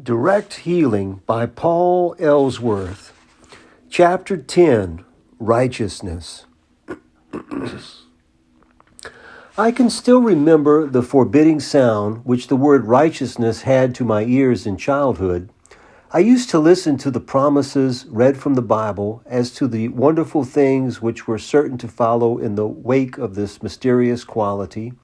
Direct Healing by Paul Ellsworth. Chapter 10, Righteousness. I can still remember the forbidding sound which the word righteousness had to my ears in childhood. I used to listen to the promises read from the Bible as to the wonderful things which were certain to follow in the wake of this mysterious quality.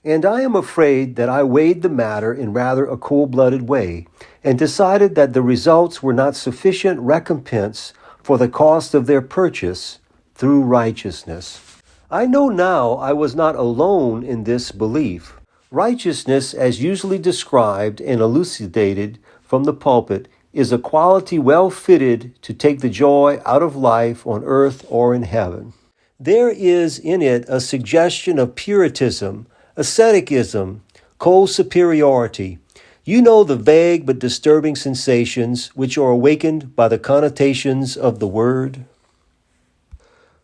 And I am afraid that I weighed the matter in rather a cold-blooded way, and decided that the results were not sufficient recompense for the cost of their purchase through righteousness. I know now I was not alone in this belief. Righteousness, as usually described and elucidated from the pulpit, is a quality well fitted to take the joy out of life on earth or in heaven. There is in it a suggestion of puritanism, asceticism, cold superiority. You know the vague but disturbing sensations which are awakened by the connotations of the word.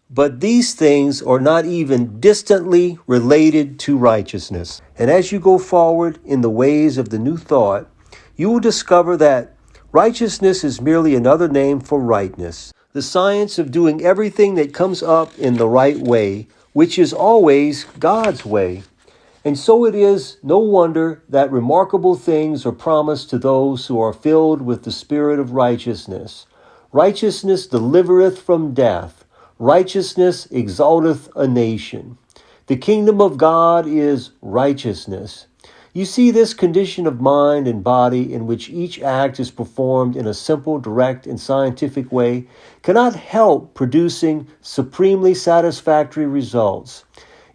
But these things are not even distantly related to righteousness. And as you go forward in the ways of the new thought, you will discover that righteousness is merely another name for rightness, the science of doing everything that comes up in the right way, which is always God's way. And so it is no wonder that remarkable things are promised to those who are filled with the spirit of righteousness. Righteousness delivereth from death. Righteousness exalteth a nation. The kingdom of God is righteousness. You see, this condition of mind and body in which each act is performed in a simple, direct, and scientific way cannot help producing supremely satisfactory results.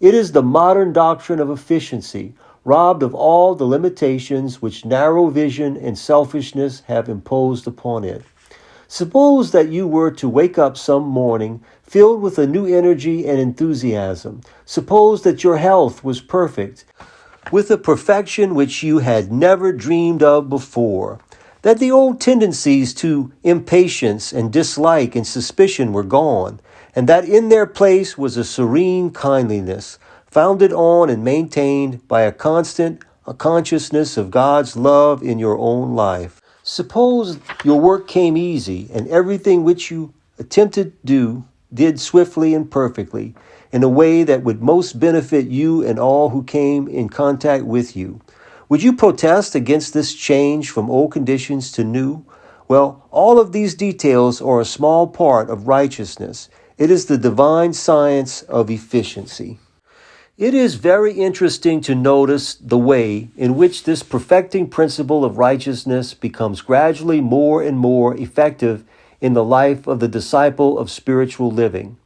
It is the modern doctrine of efficiency, robbed of all the limitations which narrow vision and selfishness have imposed upon it. Suppose that you were to wake up some morning filled with a new energy and enthusiasm. Suppose that your health was perfect, with a perfection which you had never dreamed of before, that the old tendencies to impatience and dislike and suspicion were gone, and that in their place was a serene kindliness, founded on and maintained by a consciousness of God's love in your own life. Suppose your work came easy, and everything which you attempted to do did swiftly and perfectly, in a way that would most benefit you and all who came in contact with you. Would you protest against this change from old conditions to new? Well, all of these details are a small part of righteousness. It is the divine science of efficiency. It is very interesting to notice the way in which this perfecting principle of righteousness becomes gradually more and more effective in the life of the disciple of spiritual living.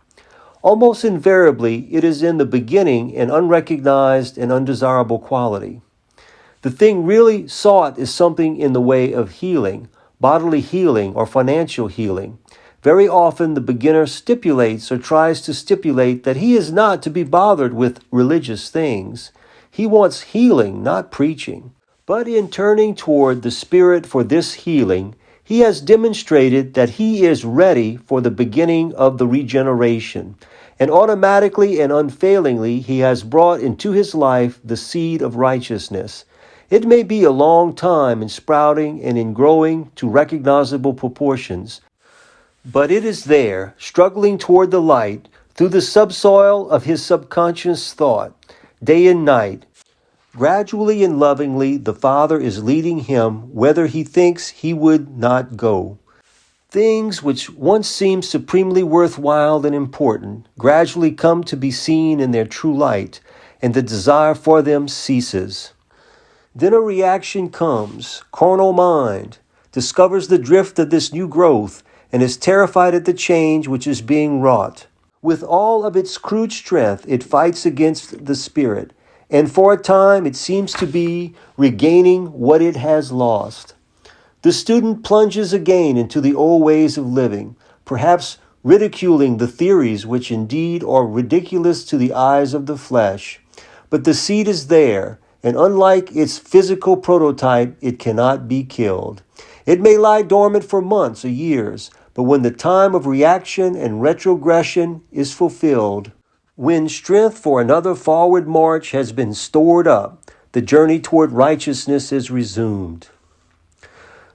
Almost invariably, it is in the beginning an unrecognized and undesirable quality. The thing really sought is something in the way of healing, bodily healing or financial healing. Very often the beginner stipulates or tries to stipulate that he is not to be bothered with religious things. He wants healing, not preaching. But in turning toward the Spirit for this healing, he has demonstrated that he is ready for the beginning of the regeneration, and automatically and unfailingly he has brought into his life the seed of righteousness. It may be a long time in sprouting and in growing to recognizable proportions, but it is there, struggling toward the light, through the subsoil of his subconscious thought, day and night. Gradually and lovingly, the Father is leading him whither he thinks he would not go. Things which once seemed supremely worthwhile and important gradually come to be seen in their true light, and the desire for them ceases. Then a reaction comes. Carnal mind discovers the drift of this new growth and is terrified at the change which is being wrought. With all of its crude strength, it fights against the Spirit, and for a time it seems to be regaining what it has lost. The student plunges again into the old ways of living, perhaps ridiculing the theories which indeed are ridiculous to the eyes of the flesh. But the seed is there, and unlike its physical prototype, it cannot be killed. It may lie dormant for months or years, but when the time of reaction and retrogression is fulfilled, when strength for another forward march has been stored up, the journey toward righteousness is resumed.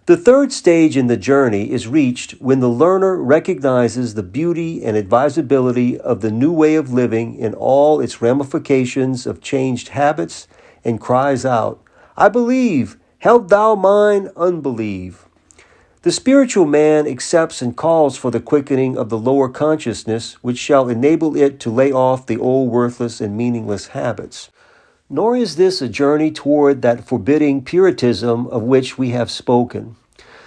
The third stage in the journey is reached when the learner recognizes the beauty and advisability of the new way of living in all its ramifications of changed habits and cries out, "I believe, help thou mine unbelieve." The spiritual man accepts and calls for the quickening of the lower consciousness, which shall enable it to lay off the old worthless and meaningless habits. Nor is this a journey toward that forbidding puritanism of which we have spoken.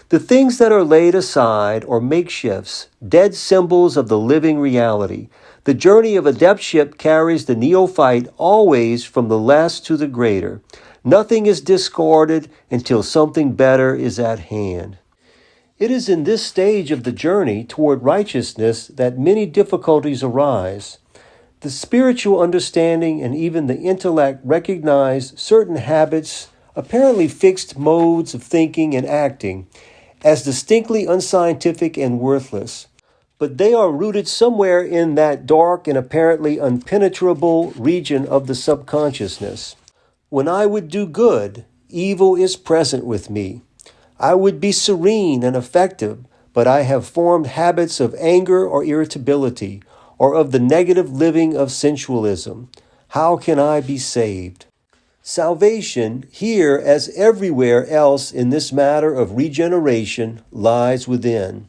The things that are laid aside are makeshifts, dead symbols of the living reality. The journey of adeptship carries the neophyte always from the less to the greater. Nothing is discarded until something better is at hand. It is in this stage of the journey toward righteousness that many difficulties arise. The spiritual understanding and even the intellect recognize certain habits, apparently fixed modes of thinking and acting, as distinctly unscientific and worthless. But they are rooted somewhere in that dark and apparently unpenetrable region of the subconsciousness. When I would do good, evil is present with me. I would be serene and effective, but I have formed habits of anger or irritability, or of the negative living of sensualism. How can I be saved? Salvation, here as everywhere else in this matter of regeneration, lies within.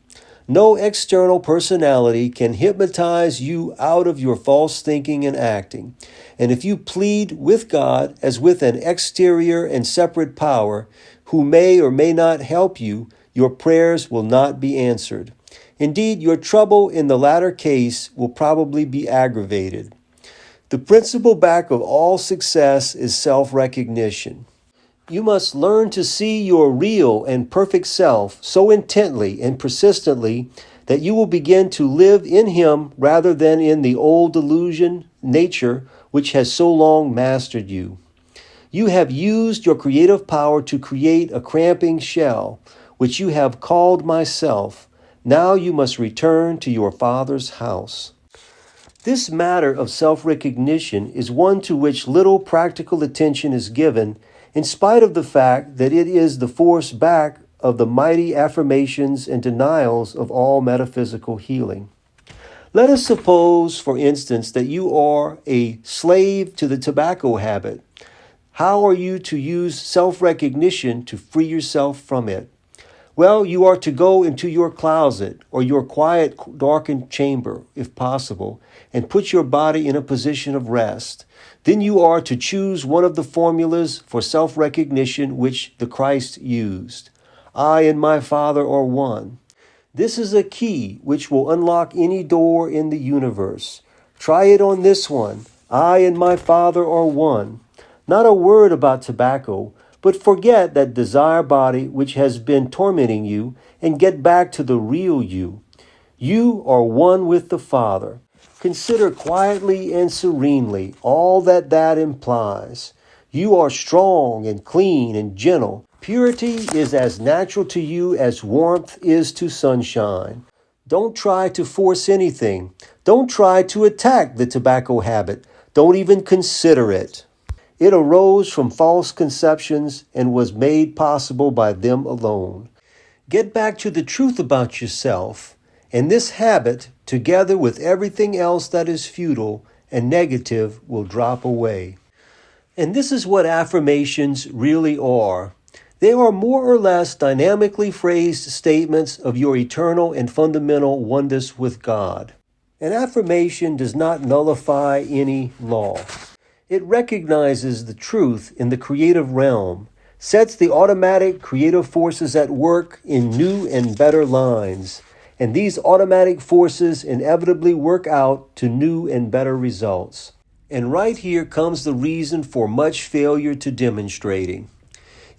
No external personality can hypnotize you out of your false thinking and acting. And if you plead with God as with an exterior and separate power, who may or may not help you, your prayers will not be answered. Indeed, your trouble in the latter case will probably be aggravated. The principle back of all success is self-recognition. You must learn to see your real and perfect self so intently and persistently that you will begin to live in him rather than in the old delusion, nature, which has so long mastered you. You have used your creative power to create a cramping shell, which you have called myself. Now you must return to your Father's house. This matter of self-recognition is one to which little practical attention is given, in spite of the fact that it is the force back of the mighty affirmations and denials of all metaphysical healing. Let us suppose, for instance, that you are a slave to the tobacco habit. How are you to use self-recognition to free yourself from it? Well, you are to go into your closet or your quiet, darkened chamber, if possible, and put your body in a position of rest. Then you are to choose one of the formulas for self-recognition which the Christ used. I and my Father are one. This is a key which will unlock any door in the universe. Try it on this one. I and my Father are one. Not a word about tobacco, but forget that desire body which has been tormenting you and get back to the real you. You are one with the Father. Consider quietly and serenely all that implies. You are strong and clean and gentle. Purity is as natural to you as warmth is to sunshine. Don't try to force anything. Don't try to attack the tobacco habit. Don't even consider it. It arose from false conceptions and was made possible by them alone. Get back to the truth about yourself, and this habit, together with everything else that is futile and negative, will drop away. And this is what affirmations really are. They are more or less dynamically phrased statements of your eternal and fundamental oneness with God. An affirmation does not nullify any law. It recognizes the truth in the creative realm, sets the automatic creative forces at work in new and better lines, and these automatic forces inevitably work out to new and better results. And right here comes the reason for much failure to demonstrating.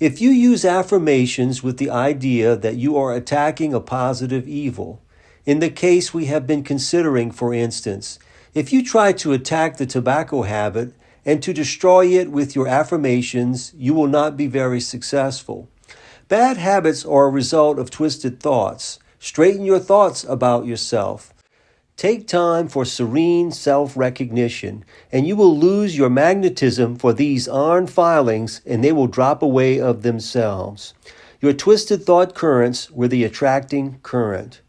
If you use affirmations with the idea that you are attacking a positive evil, in the case we have been considering, for instance, if you try to attack the tobacco habit and to destroy it with your affirmations, you will not be very successful. Bad habits are a result of twisted thoughts. Straighten your thoughts about yourself. Take time for serene self-recognition, and you will lose your magnetism for these iron filings, and they will drop away of themselves. Your twisted thought currents were the attracting current.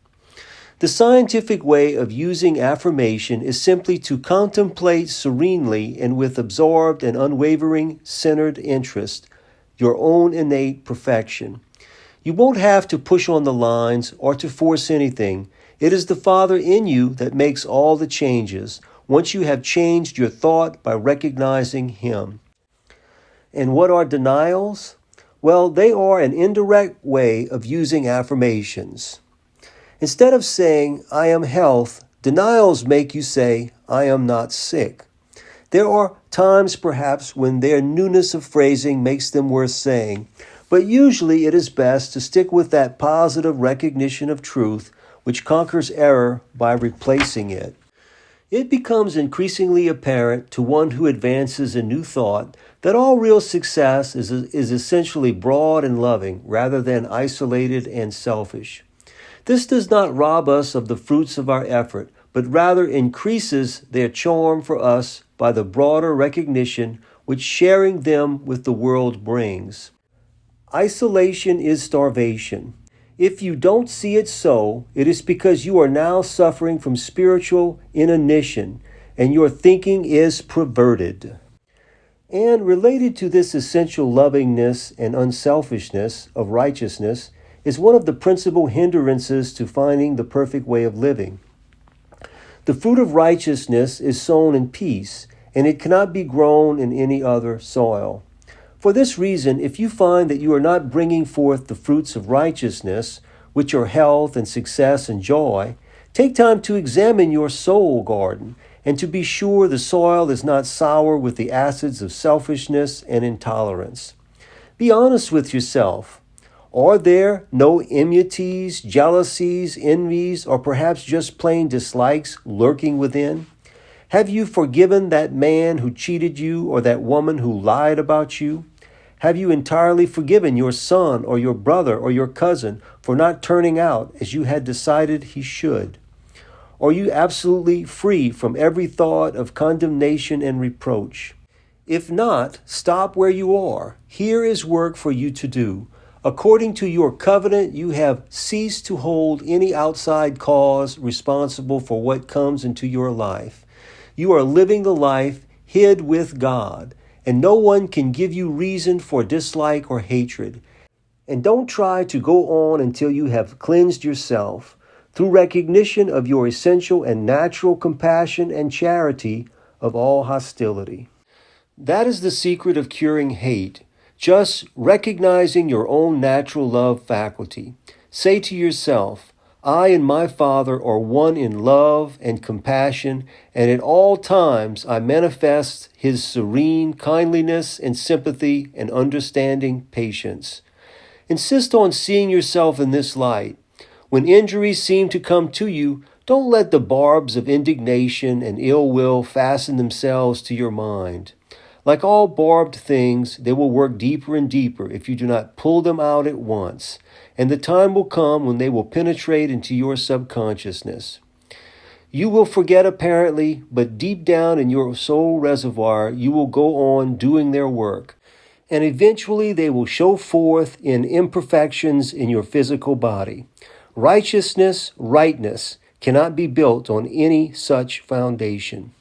The scientific way of using affirmation is simply to contemplate serenely and with absorbed and unwavering centered interest your own innate perfection. You won't have to push on the lines or to force anything. It is the Father in you that makes all the changes, once you have changed your thought by recognizing Him. And what are denials? Well, they are an indirect way of using affirmations. Instead of saying, I am health, denials make you say, I am not sick. There are times perhaps when their newness of phrasing makes them worth saying, but usually it is best to stick with that positive recognition of truth which conquers error by replacing it. It becomes increasingly apparent to one who advances in new thought that all real success is essentially broad and loving rather than isolated and selfish. This does not rob us of the fruits of our effort, but rather increases their charm for us by the broader recognition which sharing them with the world brings. Isolation is starvation. If you don't see it so, it is because you are now suffering from spiritual inanition and your thinking is perverted. And related to this essential lovingness and unselfishness of righteousness is one of the principal hindrances to finding the perfect way of living. The fruit of righteousness is sown in peace, and it cannot be grown in any other soil. For this reason, if you find that you are not bringing forth the fruits of righteousness, which are health and success and joy, take time to examine your soul garden and to be sure the soil is not sour with the acids of selfishness and intolerance. Be honest with yourself. Are there no enmities, jealousies, envies, or perhaps just plain dislikes lurking within? Have you forgiven that man who cheated you or that woman who lied about you? Have you entirely forgiven your son or your brother or your cousin for not turning out as you had decided he should? Are you absolutely free from every thought of condemnation and reproach? If not, stop where you are. Here is work for you to do. According to your covenant, you have ceased to hold any outside cause responsible for what comes into your life. You are living the life hid with God, and no one can give you reason for dislike or hatred. And don't try to go on until you have cleansed yourself through recognition of your essential and natural compassion and charity of all hostility. That is the secret of curing hate, just recognizing your own natural love faculty. Say to yourself, I and my Father are one in love and compassion, and at all times I manifest His serene kindliness and sympathy and understanding patience. Insist on seeing yourself in this light. When injuries seem to come to you, don't let the barbs of indignation and ill will fasten themselves to your mind. Like all barbed things, they will work deeper and deeper if you do not pull them out at once, and the time will come when they will penetrate into your subconsciousness. You will forget apparently, but deep down in your soul reservoir, you will go on doing their work, and eventually they will show forth in imperfections in your physical body. Righteousness, rightness, cannot be built on any such foundation.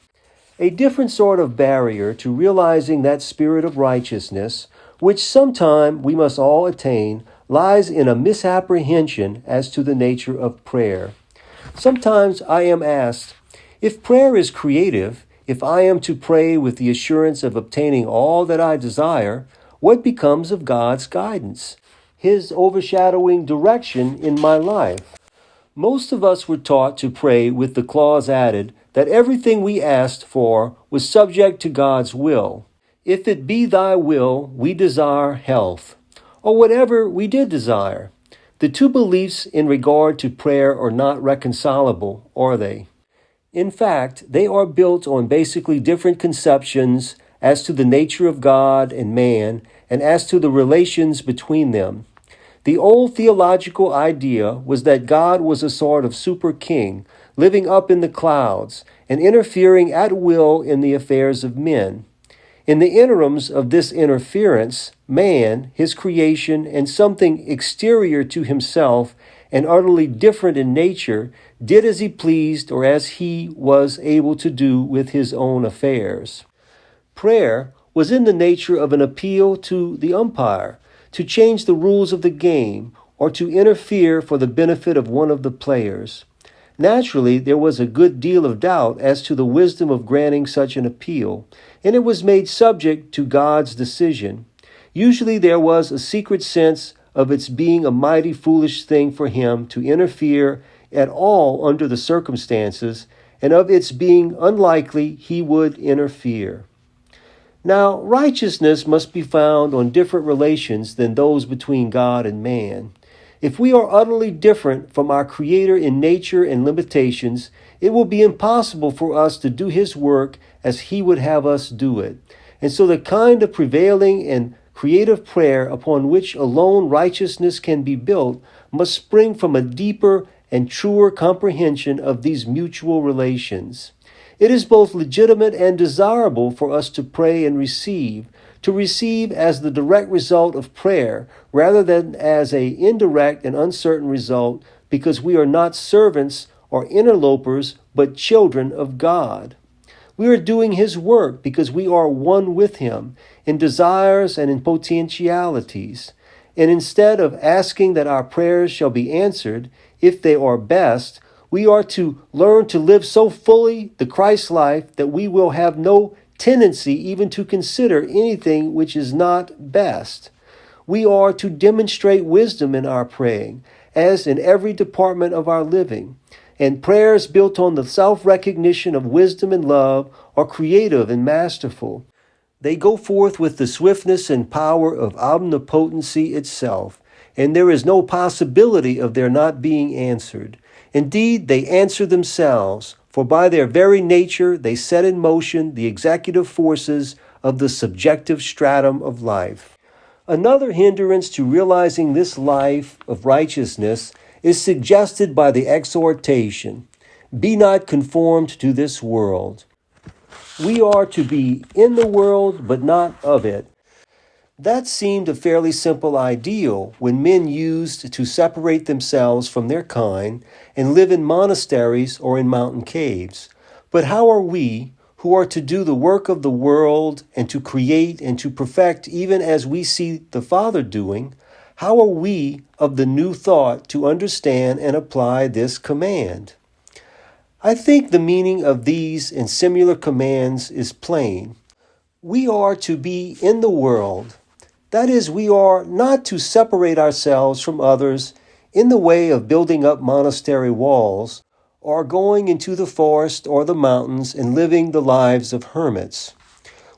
A different sort of barrier to realizing that spirit of righteousness, which sometime we must all attain, lies in a misapprehension as to the nature of prayer. Sometimes I am asked, if prayer is creative, if I am to pray with the assurance of obtaining all that I desire, what becomes of God's guidance, His overshadowing direction in my life? Most of us were taught to pray with the clause added that everything we asked for was subject to God's will. If it be thy will, we desire health, or whatever we did desire. The two beliefs in regard to prayer are not reconcilable, are they? In fact, they are built on basically different conceptions as to the nature of God and man, and as to the relations between them. The old theological idea was that God was a sort of super king, living up in the clouds and interfering at will in the affairs of men. In the interims of this interference, man, his creation, and something exterior to himself and utterly different in nature, did as he pleased or as he was able to do with his own affairs. Prayer was in the nature of an appeal to the umpire to change the rules of the game or to interfere for the benefit of one of the players. Naturally, there was a good deal of doubt as to the wisdom of granting such an appeal, and it was made subject to God's decision. Usually there was a secret sense of its being a mighty foolish thing for him to interfere at all under the circumstances, and of its being unlikely he would interfere. Now, righteousness must be found on different relations than those between God and man. If we are utterly different from our Creator in nature and limitations, it will be impossible for us to do His work as He would have us do it. And so the kind of prevailing and creative prayer upon which alone righteousness can be built must spring from a deeper and truer comprehension of these mutual relations. It is both legitimate and desirable for us to pray and receive as the direct result of prayer rather than as an indirect and uncertain result, because we are not servants or interlopers but children of God. We are doing His work because we are one with Him in desires and in potentialities. And instead of asking that our prayers shall be answered, if they are best, we are to learn to live so fully the Christ life that we will have no tendency even to consider anything which is not best. We are to demonstrate wisdom in our praying, as in every department of our living. And prayers built on the self-recognition of wisdom and love are creative and masterful. They go forth with the swiftness and power of omnipotency itself, and there is no possibility of their not being answered. Indeed, they answer themselves, for by their very nature they set in motion the executive forces of the subjective stratum of life. Another hindrance to realizing this life of righteousness is suggested by the exhortation, "Be not conformed to this world." We are to be in the world, but not of it. That seemed a fairly simple ideal when men used to separate themselves from their kind and live in monasteries or in mountain caves. But how are we, who are to do the work of the world and to create and to perfect even as we see the Father doing, how are we of the new thought to understand and apply this command? I think the meaning of these and similar commands is plain. We are to be in the world. That is, we are not to separate ourselves from others in the way of building up monastery walls or going into the forest or the mountains and living the lives of hermits.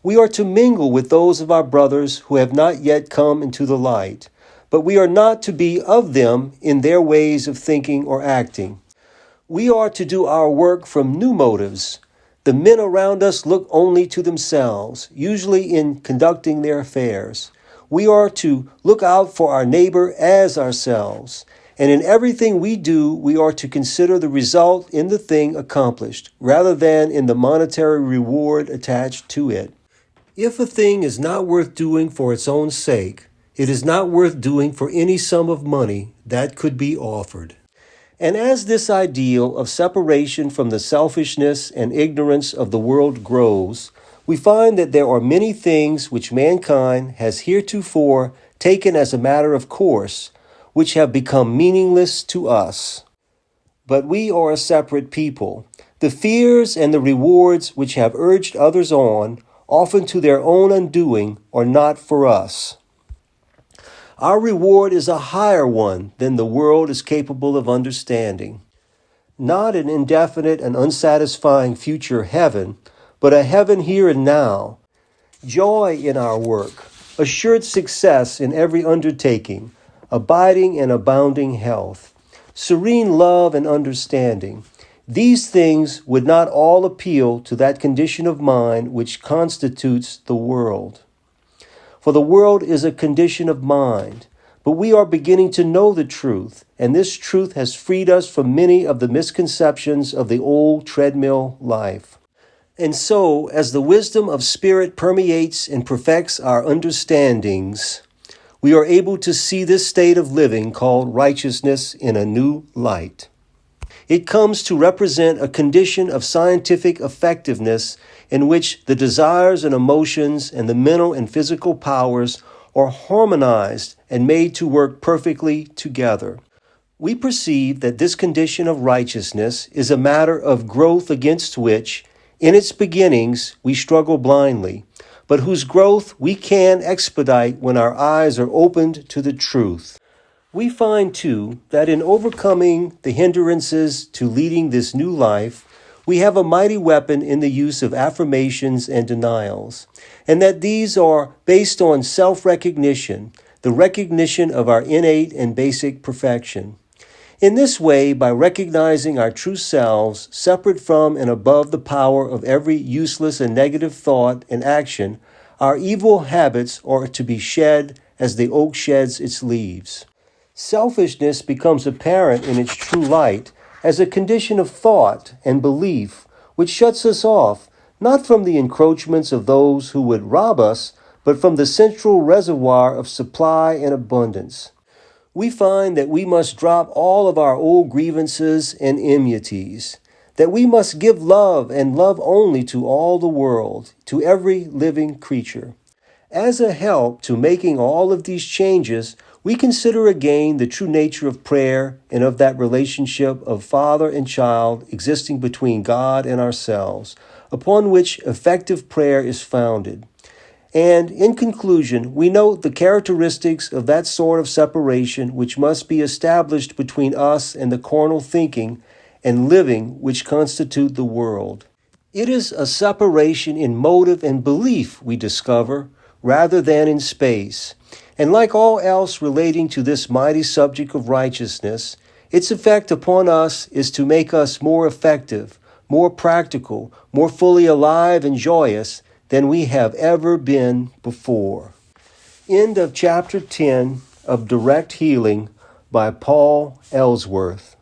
We are to mingle with those of our brothers who have not yet come into the light, but we are not to be of them in their ways of thinking or acting. We are to do our work from new motives. The men around us look only to themselves, usually in conducting their affairs. We are to look out for our neighbor as ourselves, and in everything we do, we are to consider the result in the thing accomplished, rather than in the monetary reward attached to it. If a thing is not worth doing for its own sake, it is not worth doing for any sum of money that could be offered. And as this ideal of separation from the selfishness and ignorance of the world grows, we find that there are many things which mankind has heretofore taken as a matter of course, which have become meaningless to us. But we are a separate people. The fears and the rewards which have urged others on, often to their own undoing, are not for us. Our reward is a higher one than the world is capable of understanding. Not an indefinite and unsatisfying future heaven, but a heaven here and now, joy in our work, assured success in every undertaking, abiding and abounding health, serene love and understanding. These things would not all appeal to that condition of mind which constitutes the world. For the world is a condition of mind, but we are beginning to know the truth, and this truth has freed us from many of the misconceptions of the old treadmill life. And so, as the wisdom of spirit permeates and perfects our understandings, we are able to see this state of living called righteousness in a new light. It comes to represent a condition of scientific effectiveness in which the desires and emotions and the mental and physical powers are harmonized and made to work perfectly together. We perceive that this condition of righteousness is a matter of growth against which, in its beginnings, we struggle blindly, but whose growth we can expedite when our eyes are opened to the truth. We find, too, that in overcoming the hindrances to leading this new life, we have a mighty weapon in the use of affirmations and denials, and that these are based on self-recognition, the recognition of our innate and basic perfection. In this way, by recognizing our true selves, separate from and above the power of every useless and negative thought and action, our evil habits are to be shed as the oak sheds its leaves. Selfishness becomes apparent in its true light as a condition of thought and belief which shuts us off, not from the encroachments of those who would rob us, but from the central reservoir of supply and abundance. We find that we must drop all of our old grievances and enmities, that we must give love and love only to all the world, to every living creature. As a help to making all of these changes, we consider again the true nature of prayer and of that relationship of father and child existing between God and ourselves, upon which effective prayer is founded. And in conclusion, we note the characteristics of that sort of separation which must be established between us and the carnal thinking and living which constitute the world. It is a separation in motive and belief, we discover, rather than in space. And like all else relating to this mighty subject of righteousness, its effect upon us is to make us more effective, more practical, more fully alive and joyous than we have ever been before. End of chapter 10 of Direct Healing by Paul Ellsworth.